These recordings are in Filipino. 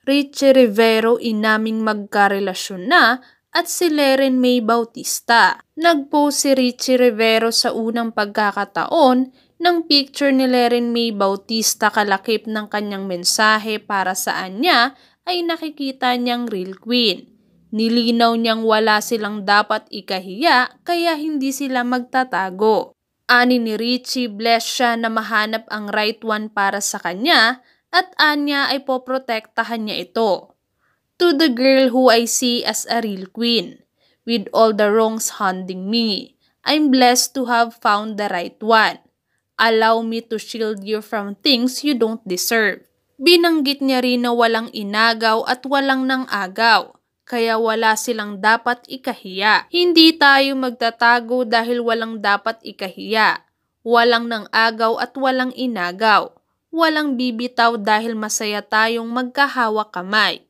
Richie Rivero inaming magkarelasyon na at si Leren May Bautista. Nag-post si Richie Rivero sa unang pagkakataon ng picture ni Leren May Bautista kalakip ng kanyang mensahe para saan niya ay nakikita niyang real queen. Nilinaw niyang wala silang dapat ikahiya kaya hindi sila magtatago. Ani ni Richie, bless siya na mahanap ang right one para sa kanya at anya ay poprotektahan niya ito. To the girl who I see as a real queen, with all the wrongs haunting me, I'm blessed to have found the right one. Allow me to shield you from things you don't deserve. Binanggit niya rin na walang inagaw at walang nang-agaw, kaya wala silang dapat ikahiya. Hindi tayo magtatago dahil walang dapat ikahiya. Walang nang-agaw at walang inagaw. Walang bibitaw dahil masaya tayong magkahawak kamay.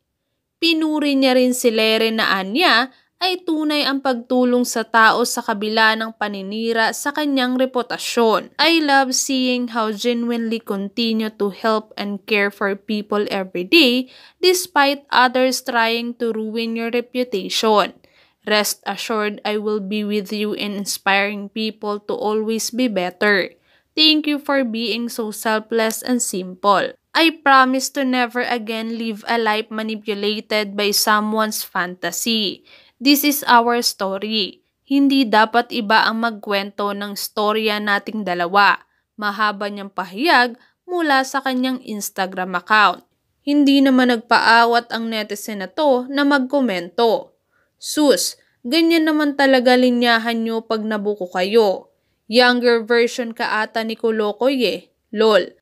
Pinuri niya rin si Leren na anya ay tunay ang pagtulong sa tao sa kabila ng paninira sa kanyang reputasyon. I love seeing how genuinely continue to help and care for people every day despite others trying to ruin your reputation. Rest assured I will be with you in inspiring people to always be better. Thank you for being so selfless and simple. I promise to never again live a life manipulated by someone's fantasy. This is our story. Hindi dapat iba ang magkwento ng storya nating dalawa. Mahaba niyang pahayag mula sa kanyang Instagram account. Hindi naman nagpaawat ang netizen na to na magkomento. Sus, ganyan naman talaga linyahan nyo pag nabuko kayo. Younger version ka ata ni Kolokoy eh. Lol.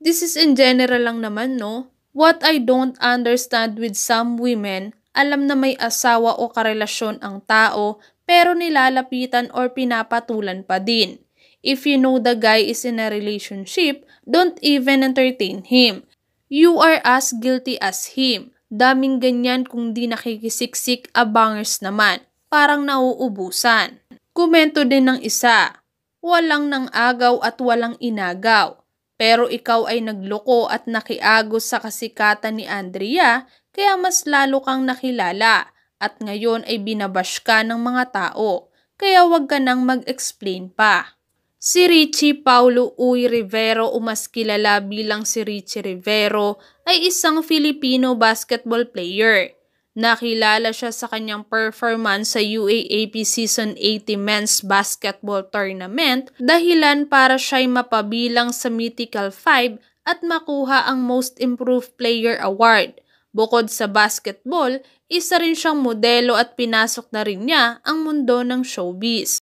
This is in general lang naman no. What I don't understand with some women, alam na may asawa o karelasyon ang tao pero nilalapitan or pinapatulan pa din. If you know the guy is in a relationship, don't even entertain him. You are as guilty as him. Daming ganyan kung di nakikisiksik, abangers naman. Parang nauubusan. Komento din ng isa. Walang nang-agaw at walang inagaw. Pero ikaw ay nagloko at nakiagos sa kasikatan ni Andrea kaya mas lalo kang nakilala at ngayon ay binabash ka ng mga tao kaya wag ka nang mag-explain pa. Si Richie Paulo Uy Rivero o mas kilala bilang si Richie Rivero ay isang Filipino basketball player. Nakilala siya sa kanyang performance sa UAAP Season 80 Men's Basketball Tournament dahilan para siya'y mapabilang sa Mythical 5 at makuha ang Most Improved Player Award. Bukod sa basketball, isa rin siyang modelo at pinasok na rin niya ang mundo ng showbiz.